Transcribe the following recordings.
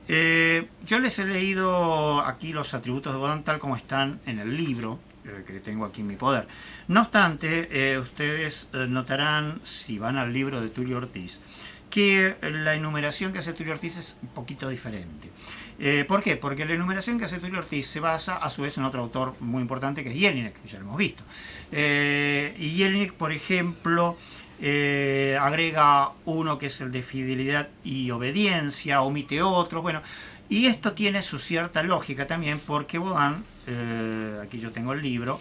Yo les he leído aquí los atributos de Baudin tal como están en el libro que tengo aquí en mi poder. No obstante, ustedes notarán, si van al libro de Tulio Ortiz, que la enumeración que hace Tulio Ortiz es un poquito diferente. ¿Por qué? Porque la enumeración que hace Tulio Ortiz se basa a su vez en otro autor muy importante que es Jelinek, que ya lo hemos visto. Y Jelinek, por ejemplo, agrega uno que es el de fidelidad y obediencia, omite otro, bueno, y esto tiene su cierta lógica también porque Baudin, aquí yo tengo el libro,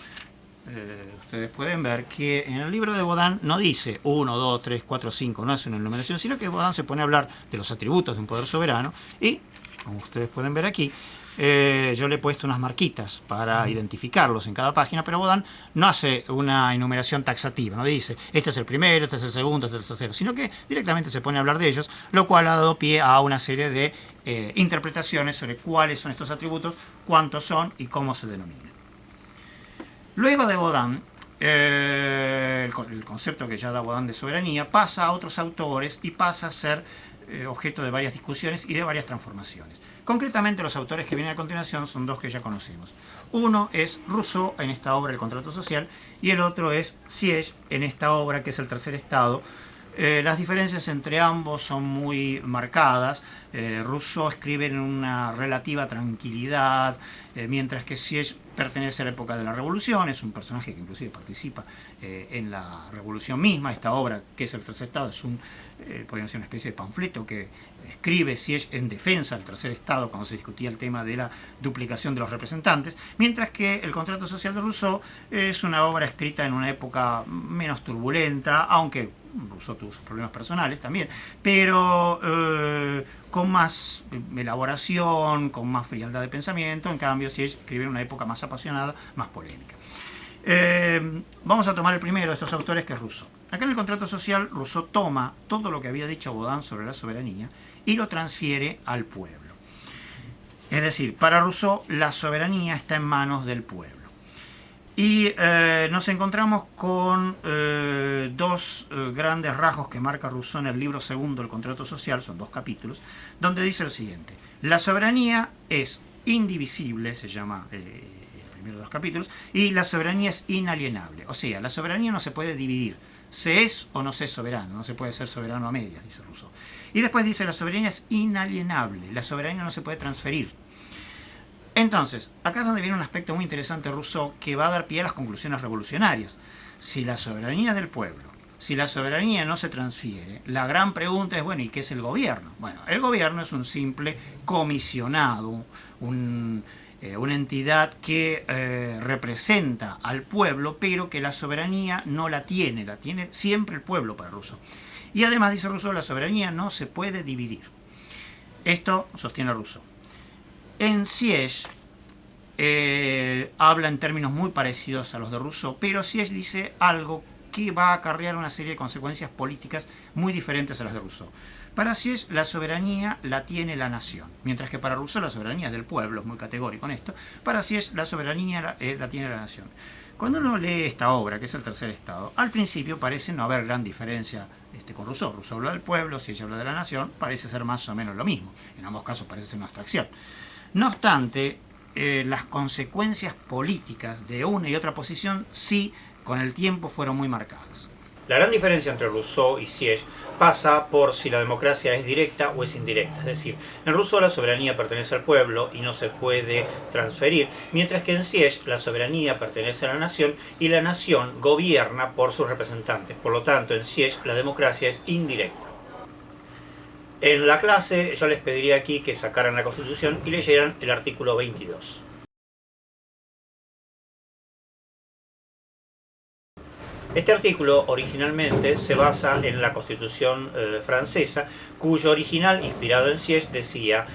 ustedes pueden ver que en el libro de Baudin no dice 1, 2, 3, 4, 5, no es una enumeración, sino que Baudin se pone a hablar de los atributos de un poder soberano y, como ustedes pueden ver aquí, yo le he puesto unas marquitas para identificarlos en cada página, pero Baudin no hace una enumeración taxativa, no dice este es el primero, este es el segundo, este es el tercero, sino que directamente se pone a hablar de ellos, lo cual ha dado pie a una serie de interpretaciones sobre cuáles son estos atributos, cuántos son y cómo se denominan. Luego de Baudin, el concepto que ya da Baudin de soberanía pasa a otros autores y pasa a ser objeto de varias discusiones y de varias transformaciones. Concretamente, los autores que vienen a continuación son dos que ya conocemos. Uno es Rousseau en esta obra El contrato social y el otro es Sieyès en esta obra que es El tercer estado. Las diferencias entre ambos son muy marcadas. Rousseau escribe en una relativa tranquilidad, mientras que Sieyès pertenece a la época de la Revolución, es un personaje que inclusive participa en la Revolución misma. Esta obra, que es El tercer estado, es podría ser una especie de panfleto que escribe Sieyès en defensa del tercer estado cuando se discutía el tema de la duplicación de los representantes, mientras que El contrato social de Rousseau es una obra escrita en una época menos turbulenta, aunque Rousseau tuvo sus problemas personales también, pero con más elaboración, con más frialdad de pensamiento. En cambio, Sieyès escribe en una época más apasionada, más polémica. Vamos a tomar el primero de estos autores, que es Rousseau. Acá en El contrato social, Rousseau toma todo lo que había dicho Baudin sobre la soberanía y lo transfiere al pueblo. Es decir, para Rousseau la soberanía está en manos del pueblo. Y nos encontramos con dos grandes rasgos que marca Rousseau en el libro segundo, El contrato social, son 2 capítulos, donde dice lo siguiente: la soberanía es indivisible, se llama el primero de los capítulos, y la soberanía es inalienable. O sea, la soberanía no se puede dividir, se es o no se es soberano, no se puede ser soberano a medias, dice Rousseau. Y después dice, la soberanía es inalienable, la soberanía no se puede transferir. Entonces, acá es donde viene un aspecto muy interesante de Rousseau que va a dar pie a las conclusiones revolucionarias. Si la soberanía es del pueblo, si la soberanía no se transfiere, la gran pregunta es, bueno, ¿y qué es el gobierno? Bueno, el gobierno es un simple comisionado, una entidad que representa al pueblo, pero que la soberanía no la tiene siempre el pueblo para Rousseau. Y además, dice Rousseau, la soberanía no se puede dividir. Esto sostiene Rousseau. En Sieyès habla en términos muy parecidos a los de Rousseau, pero Sieyès dice algo que va a acarrear una serie de consecuencias políticas muy diferentes a las de Rousseau. Para Sieyès la soberanía la tiene la nación, mientras que para Rousseau la soberanía es del pueblo, es muy categórico en esto. Para Sieyès la soberanía la tiene la nación. Cuando uno lee esta obra, que es El tercer estado, al principio parece no haber gran diferencia con Rousseau. Rousseau habla del pueblo, Sieyès habla de la nación, parece ser más o menos lo mismo. En ambos casos parece ser una abstracción. No obstante, las consecuencias políticas de una y otra posición sí, con el tiempo, fueron muy marcadas. La gran diferencia entre Rousseau y Sieyès pasa por si la democracia es directa o es indirecta. Es decir, en Rousseau la soberanía pertenece al pueblo y no se puede transferir, mientras que en Sieyès la soberanía pertenece a la nación y la nación gobierna por sus representantes. Por lo tanto, en Sieyès la democracia es indirecta. En la clase yo les pediría aquí que sacaran la Constitución y leyeran el artículo 22. Este artículo originalmente se basa en la Constitución francesa, cuyo original, inspirado en Sieyès, decía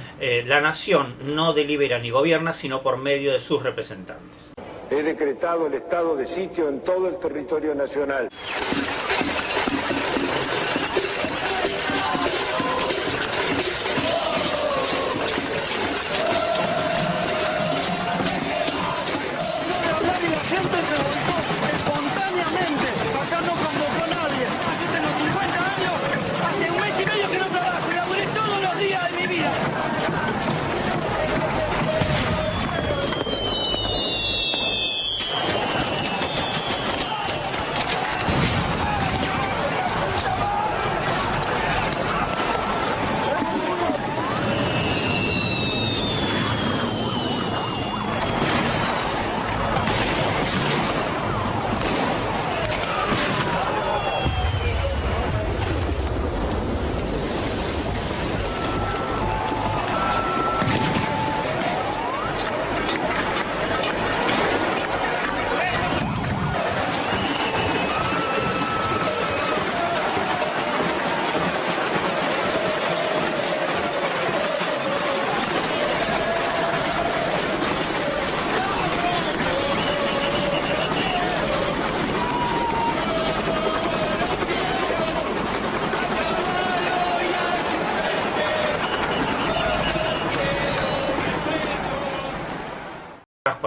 la nación no delibera ni gobierna sino por medio de sus representantes. He decretado el estado de sitio en todo el territorio nacional. Hace un mes y medio que no trabajo y laburé todos los días de mi vida.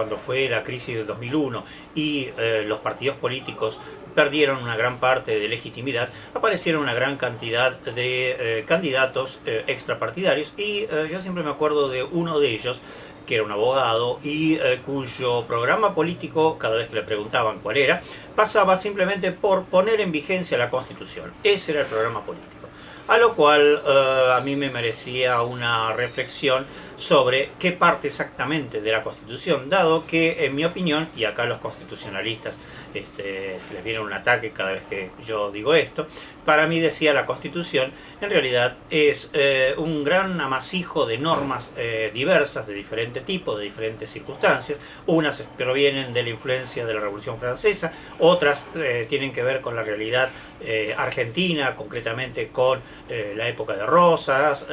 cuando fue la crisis del 2001 y los partidos políticos perdieron una gran parte de legitimidad, aparecieron una gran cantidad de candidatos extrapartidarios y yo siempre me acuerdo de uno de ellos, que era un abogado y cuyo programa político, cada vez que le preguntaban cuál era, pasaba simplemente por poner en vigencia la Constitución. Ese era el programa político. A lo cual a mí me merecía una reflexión sobre qué parte exactamente de la Constitución, dado que, en mi opinión, y acá los constitucionalistas les viene un ataque cada vez que yo digo esto, para mí, decía, la Constitución en realidad es un gran amasijo de normas diversas, de diferente tipo, de diferentes circunstancias. Unas provienen de la influencia de la Revolución Francesa, otras tienen que ver con la realidad argentina, concretamente con la época de Rosas,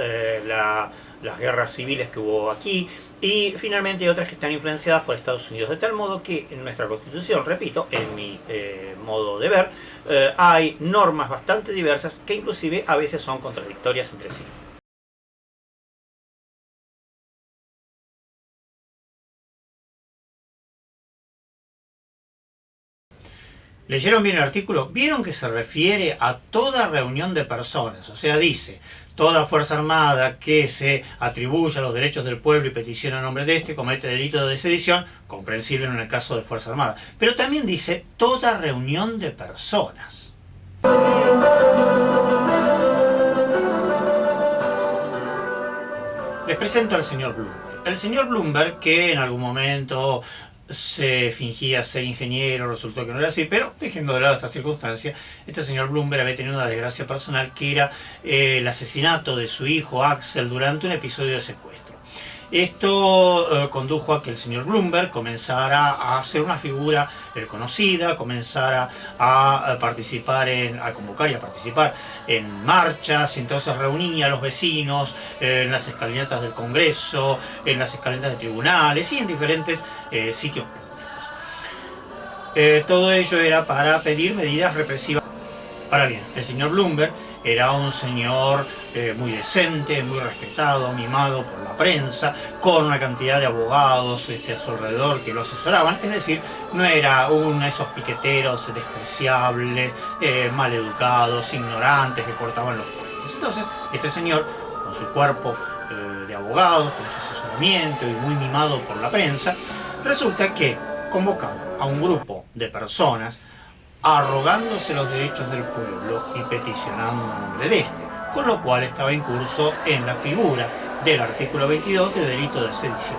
las guerras civiles que hubo aquí, y finalmente otras que están influenciadas por Estados Unidos, de tal modo que en nuestra Constitución, repito, en mi modo de ver, hay normas bastante diversas que inclusive a veces son contradictorias entre sí. ¿Leyeron bien el artículo? ¿Vieron que se refiere a toda reunión de personas? O sea, dice, toda Fuerza Armada que se atribuya los derechos del pueblo y peticiona en nombre de este comete delito de sedición, comprensible en el caso de Fuerza Armada. Pero también dice toda reunión de personas. Les presento al señor Bloomberg. El señor Bloomberg, que en algún momento se fingía ser ingeniero, resultó que no era así, pero dejando de lado esta circunstancia, este señor Bloomberg había tenido una desgracia personal que era el asesinato de su hijo Axel durante un episodio de secuestro. Esto condujo a que el señor Bloomberg comenzara a ser una figura conocida, comenzara a participar a convocar y a participar en marchas, y entonces reunía a los vecinos en las escalinatas del Congreso, en las escalinatas de tribunales y en diferentes sitios públicos. Todo ello era para pedir medidas represivas. Ahora bien, el señor Bloomberg era un señor muy decente, muy respetado, mimado por la prensa, con una cantidad de abogados a su alrededor que lo asesoraban, es decir, no era uno de esos piqueteros despreciables, maleducados, ignorantes que cortaban los puentes. Entonces, este señor, con su cuerpo de abogados, con su asesoramiento y muy mimado por la prensa, resulta que convocaba a un grupo de personas arrogándose los derechos del pueblo y peticionando en nombre de este, con lo cual estaba incurso en la figura del artículo 22 de delito de sedición.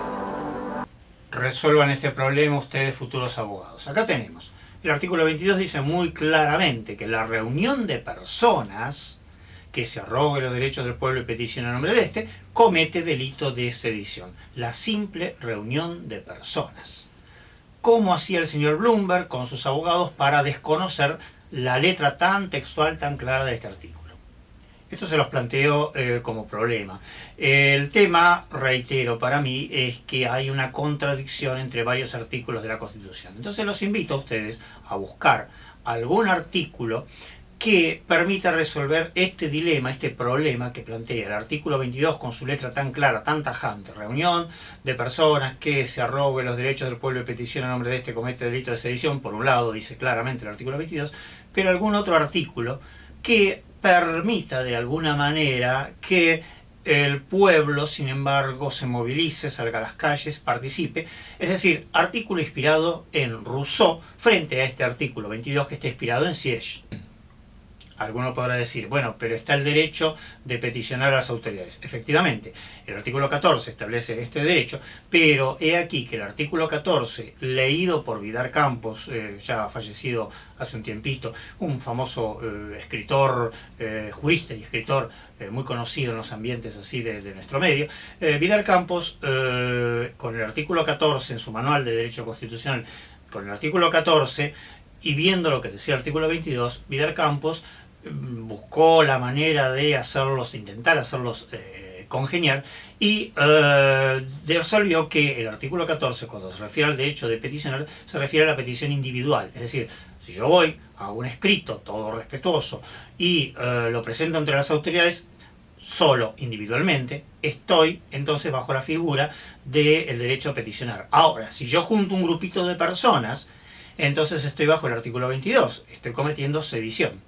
Resuelvan este problema ustedes, futuros abogados. Acá tenemos, el artículo 22 dice muy claramente que la reunión de personas que se arrogue los derechos del pueblo y peticiona en nombre de este, comete delito de sedición. La simple reunión de personas. ¿Cómo hacía el señor Bloomberg con sus abogados para desconocer la letra tan textual, tan clara de este artículo? Esto se los planteo como problema. El tema, reitero, para mí es que hay una contradicción entre varios artículos de la Constitución. Entonces los invito a ustedes a buscar algún artículo que permita resolver este dilema, este problema que plantea el artículo 22 con su letra tan clara, tan tajante. Reunión de personas que se arrogue los derechos del pueblo y peticiona en nombre de este comete delito de sedición, por un lado dice claramente el artículo 22, pero algún otro artículo que permita de alguna manera que el pueblo, sin embargo, se movilice, salga a las calles, participe. Es decir, artículo inspirado en Rousseau frente a este artículo 22 que está inspirado en Sieyès. Alguno podrá decir, bueno, pero está el derecho de peticionar a las autoridades. Efectivamente, el artículo 14 establece este derecho, pero he aquí que el artículo 14, leído por Vidar Campos, ya fallecido hace un tiempito, un famoso escritor, jurista y escritor muy conocido en los ambientes así de nuestro medio, Vidar Campos, con el artículo 14 en su manual de Derecho Constitucional, con el artículo 14, y viendo lo que decía el artículo 22, Vidar Campos buscó la manera de hacerlos, intentar hacerlos congeniar, y resolvió que el artículo 14, cuando se refiere al derecho de peticionar, se refiere a la petición individual. Es decir, si yo voy a un escrito todo respetuoso y lo presento ante las autoridades, solo, individualmente, estoy entonces bajo la figura del derecho a peticionar. Ahora, si yo junto un grupito de personas, entonces estoy bajo el artículo 22, estoy cometiendo sedición.